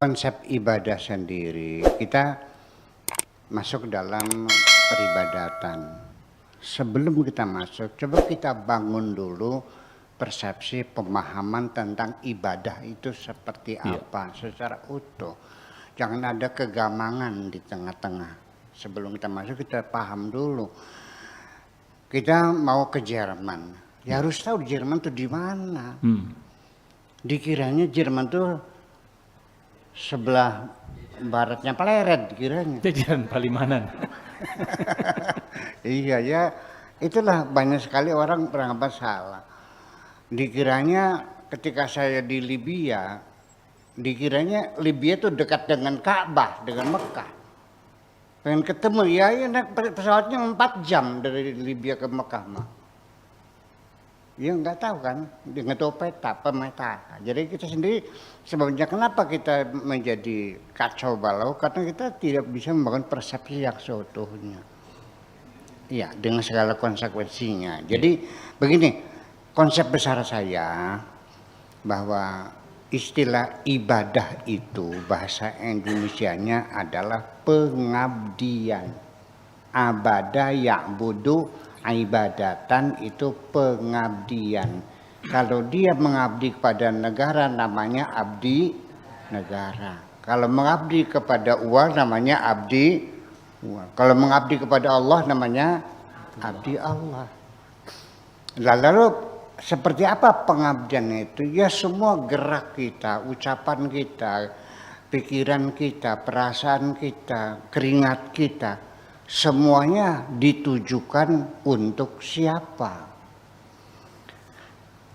konsep ibadah sendiri, kita masuk dalam peribadatan. Sebelum kita masuk, coba kita bangun dulu persepsi pemahaman tentang ibadah itu seperti apa secara utuh. Jangan ada kegamangan di tengah-tengah. Sebelum kita masuk, kita paham dulu. Kita mau ke Jerman, ya harus tahu Jerman itu di mana. Dikiranya Jerman itu sebelah baratnya Pleret dikiranya. Jajaran Palimanan. Iya ya, itulah banyak sekali orang beranggapan salah. Dikiranya ketika saya di Libya, dikiranya Libya itu dekat dengan Ka'bah, dengan Mekah. Pengen ketemu, ya naik pesawatnya 4 jam dari Libya ke Mekah mah. Ya nggak tahu kan, dia nggak tahu peta. Jadi kita sendiri sebabnya kenapa kita menjadi kacau balau, karena kita tidak bisa membangun persepsi yang seutuhnya. Iya, dengan segala konsekuensinya. Jadi begini, konsep besar saya bahwa istilah ibadah itu bahasa Indonesianya adalah pengabdian. Abada ya'budu ibadatan itu pengabdian. Kalau dia mengabdi kepada negara namanya abdi negara. Kalau mengabdi kepada uang namanya abdi uang. Kalau mengabdi kepada Allah namanya abdi Allah. Lalu seperti apa pengabdian itu? Ya semua gerak kita, ucapan kita, pikiran kita, perasaan kita, keringat kita, semuanya ditujukan untuk siapa?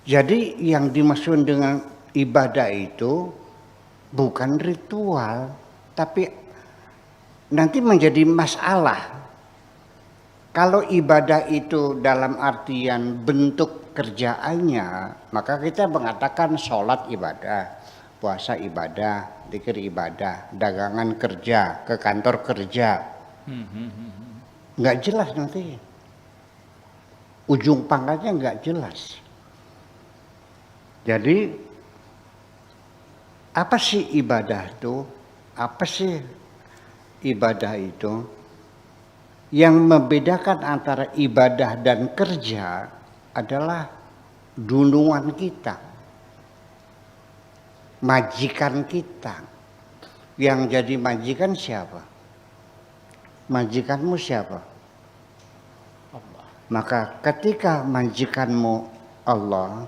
Jadi yang dimaksud dengan ibadah itu bukan ritual, tapi nanti menjadi masalah. Kalau ibadah itu dalam artian bentuk kerjaannya, maka kita mengatakan sholat ibadah, puasa ibadah, zikir ibadah, dagangan kerja, ke kantor kerja. Nggak jelas nanti, ujung pangkalnya nggak jelas. Jadi apa sih ibadah itu? Apa sih ibadah itu? Yang membedakan antara ibadah dan kerja adalah duluan kita, majikan kita. Yang jadi majikan siapa? Majikanmu siapa? Allah. Maka ketika majikanmu Allah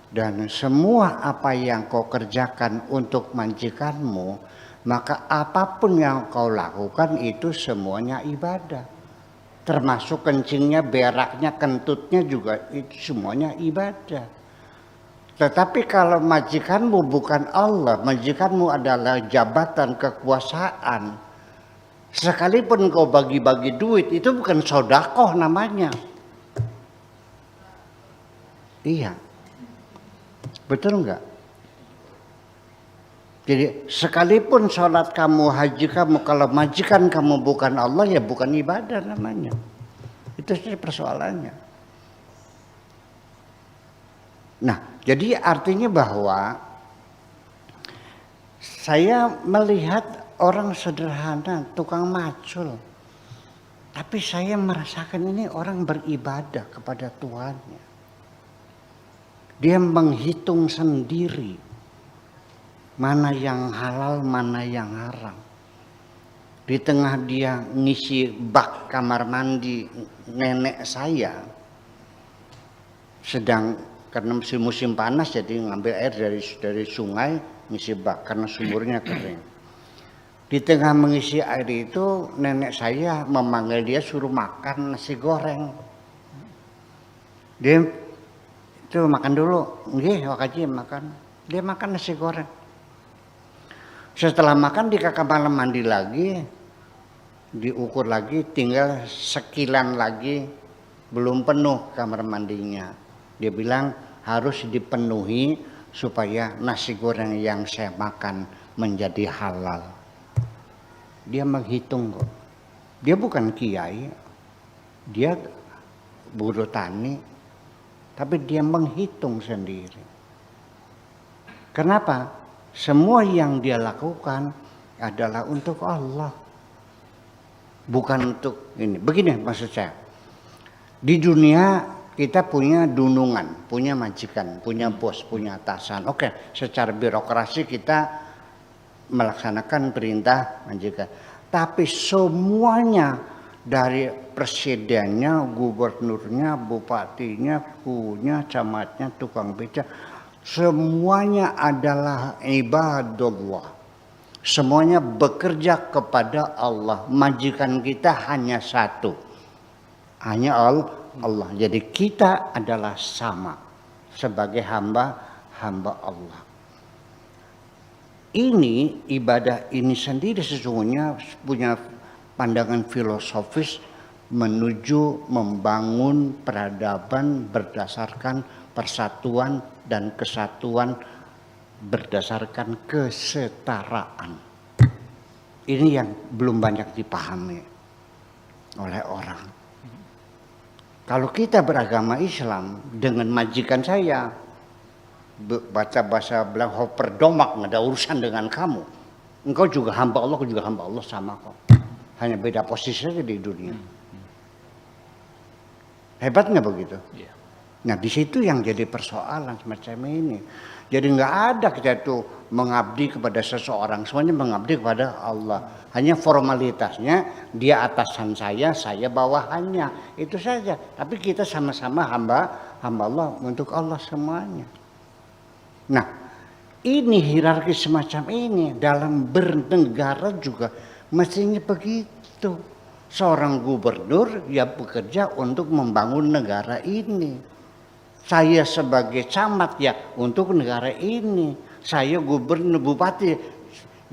dan semua apa yang kau kerjakan untuk majikanmu, maka apapun yang kau lakukan itu semuanya ibadah. Termasuk kencingnya, beraknya, kentutnya juga itu semuanya ibadah. Tetapi kalau majikanmu bukan Allah, majikanmu adalah jabatan kekuasaan, sekalipun kau bagi-bagi duit, itu bukan sodakoh namanya. Iya. Betul enggak? Jadi sekalipun sholat kamu, haji kamu, kalau majikan kamu bukan Allah, ya bukan ibadah namanya. Itu sih persoalannya. Nah, jadi artinya bahwa saya melihat orang sederhana, tukang macul. Tapi saya merasakan ini orang beribadah kepada Tuhannya. Dia menghitung sendiri mana yang halal, mana yang haram. Di tengah dia ngisi bak kamar mandi nenek saya, sedang karena musim panas jadi ngambil air dari sungai, ngisi bak karena sumurnya kering. Di tengah mengisi air itu nenek saya memanggil dia suruh makan nasi goreng. Dia itu makan dulu, nggih wakaji makan. Dia makan nasi goreng. Setelah makan di kamar mandi lagi, diukur lagi, tinggal sekilan lagi, belum penuh kamar mandinya. Dia bilang harus dipenuhi supaya nasi goreng yang saya makan menjadi halal. Dia menghitung kok. Dia bukan kiai, dia buruh tani, tapi dia menghitung sendiri. Kenapa? semua yang dia lakukan adalah untuk Allah. Bukan untuk ini. Begini maksud saya. Di dunia kita punya dunungan, punya majikan, punya bos, punya atasan. Oke, secara birokrasi kita melaksanakan perintah majikan. Tapi semuanya dari presidennya, gubernurnya, bupatinya, punya, camatnya, tukang beca, semuanya adalah ibadullah. Semuanya bekerja kepada Allah. Majikan kita hanya satu. Hanya Allah. Jadi kita adalah sama sebagai hamba Allah. Ini ibadah ini sendiri sesungguhnya punya pandangan filosofis menuju membangun peradaban berdasarkan persatuan dan kesatuan berdasarkan kesetaraan. Ini yang belum banyak dipahami oleh orang. Kalau kita beragama Islam dengan majikan saya baca bahasa bilang perdomak, nggak ada urusan dengan kamu. Engkau juga hamba Allah, aku juga hamba Allah, sama kok. Hanya beda posisi saja di dunia. Hebat nggak begitu? Iya. Nah di situ yang jadi persoalan semacam ini. Jadi nggak ada kita tuh mengabdi kepada seseorang, semuanya mengabdi kepada Allah. Hanya formalitasnya dia atasan saya bawahannya, itu saja. Tapi kita sama-sama hamba Allah untuk Allah semuanya. Nah ini hierarki semacam ini dalam bernegara juga mestinya begitu. Seorang gubernur ya bekerja untuk membangun negara ini. Saya sebagai camat ya untuk negara ini. Saya gubernur bupati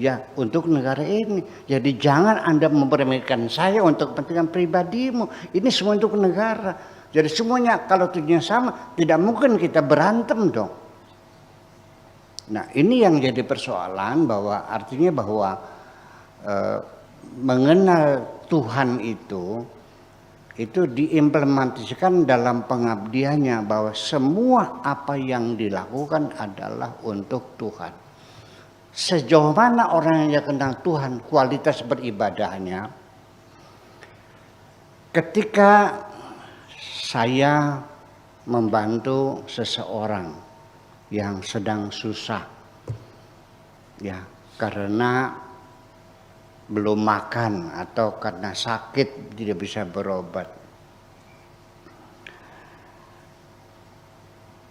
ya untuk negara ini. Jadi jangan Anda mempermainkan saya untuk kepentingan pribadimu. Ini semua untuk negara. Jadi semuanya kalau tujuannya sama, tidak mungkin kita berantem dong. Nah ini yang jadi persoalan bahwa artinya bahwa mengenal Tuhan itu diimplementasikan dalam pengabdiannya bahwa semua apa yang dilakukan adalah untuk Tuhan. Sejauh mana orang yang kenal Tuhan kualitas beribadahnya, ketika saya membantu seseorang yang sedang susah ya karena belum makan atau karena sakit tidak bisa berobat.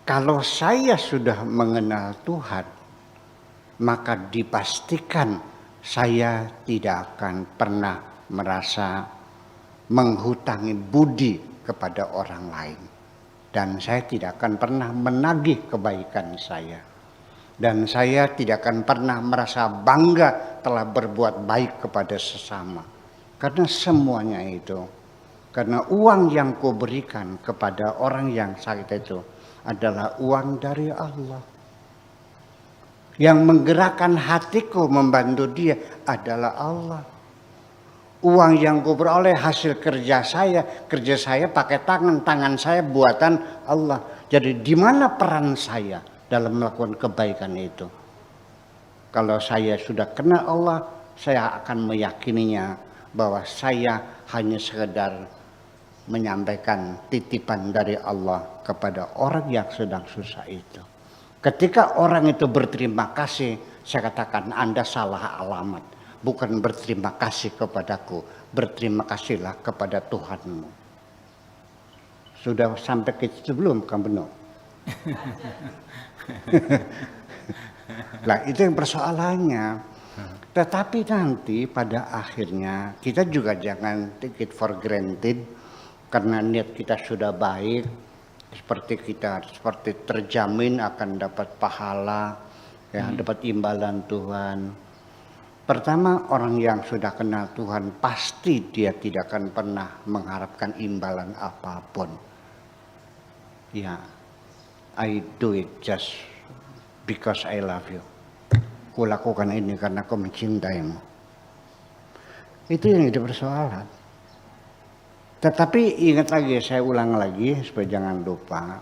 Kalau saya sudah mengenal Tuhan, maka dipastikan saya tidak akan pernah merasa menghutangi budi kepada orang lain. Dan saya tidak akan pernah menagih kebaikan saya. Dan saya tidak akan pernah merasa bangga telah berbuat baik kepada sesama. Karena semuanya itu, karena uang yang kau berikan kepada orang yang sakit itu adalah uang dari Allah. Yang menggerakkan hatiku membantu dia adalah Allah. Uang yang kau beroleh hasil kerja saya pakai tangan saya buatan Allah. Jadi di mana peran saya dalam melakukan kebaikan itu? Kalau saya sudah kenal Allah, saya akan meyakininya bahwa saya hanya sekedar menyampaikan titipan dari Allah kepada orang yang sedang susah itu. Ketika orang itu berterima kasih, saya katakan Anda salah alamat. Bukan berterima kasih kepadaku, berterima kasihlah kepada Tuhanmu. Sudah sampai ke situ belum, Kang Beno? Nah itu yang persoalannya. Tetapi nanti pada akhirnya kita juga jangan take it for granted karena niat kita sudah baik, seperti terjamin akan dapat pahala, ya, dapat imbalan Tuhan. Pertama, orang yang sudah kenal Tuhan pasti dia tidak akan pernah mengharapkan imbalan apapun. Ya, I do it just because I love you. Kulakukan ini karena aku mencintaimu. Itu yang jadi persoalan. Tetapi ingat lagi, saya ulang lagi supaya jangan lupa.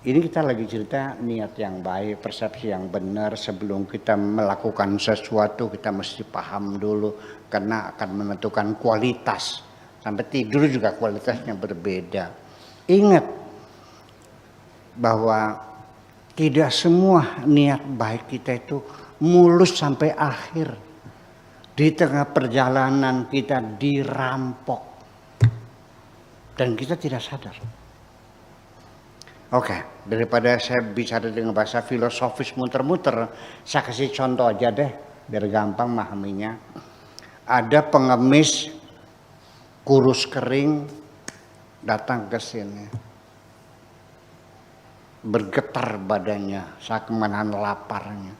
Ini kita lagi cerita niat yang baik, persepsi yang benar. Sebelum kita melakukan sesuatu kita mesti paham dulu, karena akan menentukan kualitas. Sampai tidur juga kualitasnya berbeda. Ingat bahwa tidak semua niat baik kita itu mulus sampai akhir. Di tengah perjalanan kita dirampok dan kita tidak sadar. Oke, daripada saya bicara dengan bahasa filosofis muter-muter, saya kasih contoh aja deh, biar gampang memahaminya. Ada pengemis kurus kering datang ke sini, bergetar badannya, saking menahan laparnya.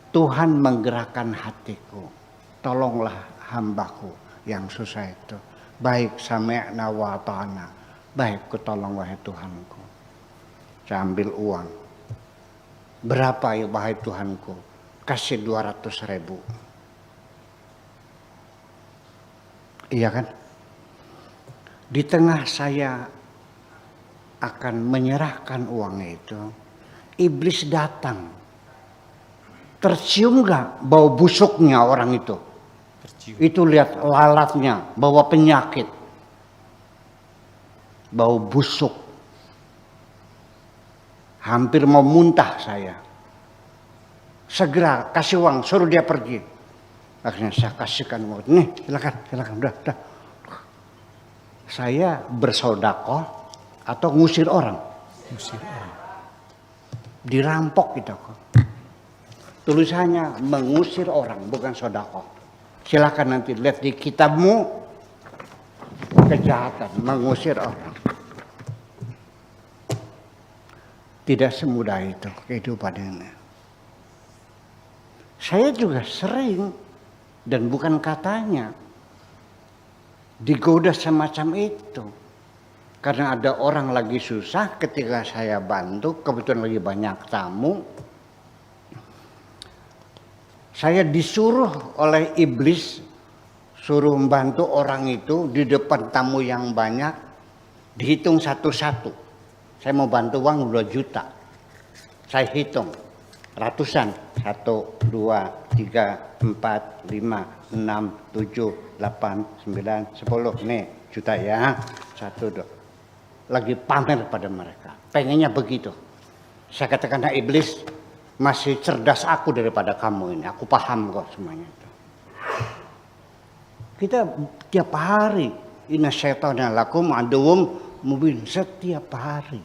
Tuhan menggerakkan hatiku, tolonglah hambaku yang susah itu. Baik, sami'na wa ata'na. Baik, kutolong wahai Tuhanku. Saya ambil uang. Berapa ya wahai Tuhanku? Kasih 200.000. Iya kan? Di tengah saya akan menyerahkan uang itu, iblis datang. Tercium gak bau busuknya orang itu? Tercium. Itu lihat lalatnya, bawa penyakit. Bau busuk. Hampir mau muntah saya. Segera kasih uang, suruh dia pergi. Akhirnya saya kasihkan uang. Nih, silakan, udah. Saya bersodakoh atau ngusir orang? Musir orang. Dirampok kita kok. Tulisannya mengusir orang, bukan sodakoh. Silakan nanti lihat di kitabmu, kejahatan, mengusir orang. Tidak semudah itu kehidupan ini. Saya juga sering, dan bukan katanya, digoda semacam itu. Karena ada orang lagi susah, ketika saya bantu, kebetulan lagi banyak tamu, saya disuruh oleh iblis, suruh membantu orang itu di depan tamu yang banyak, dihitung satu-satu. Saya mau bantu uang 2 juta. Saya hitung ratusan. 1, 2, 3, 4, 5, 6, 7, 8, 9, 10. Nih juta ya. 1, 2. Lagi pamer pada mereka. Pengennya begitu. Saya katakan, nah iblis, masih cerdas aku daripada kamu ini. Aku paham kok semuanya itu. Kita tiap hari. Inna syaitana lakum aduwwum mubin, setiap hari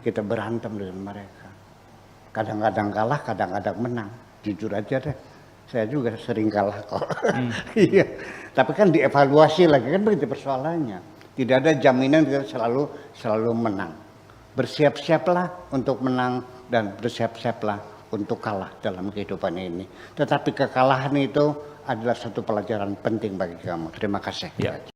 kita berantem dengan mereka. Kadang-kadang kalah, kadang-kadang menang. Jujur aja deh, saya juga sering kalah kok. Iya, tapi kan dievaluasi lagi, kan begitu persoalannya. Tidak ada jaminan kita selalu menang. Bersiap-siaplah untuk menang dan bersiap-siaplah untuk kalah dalam kehidupan ini. Tetapi kekalahan itu adalah satu pelajaran penting bagi kamu. Terima kasih. Ya.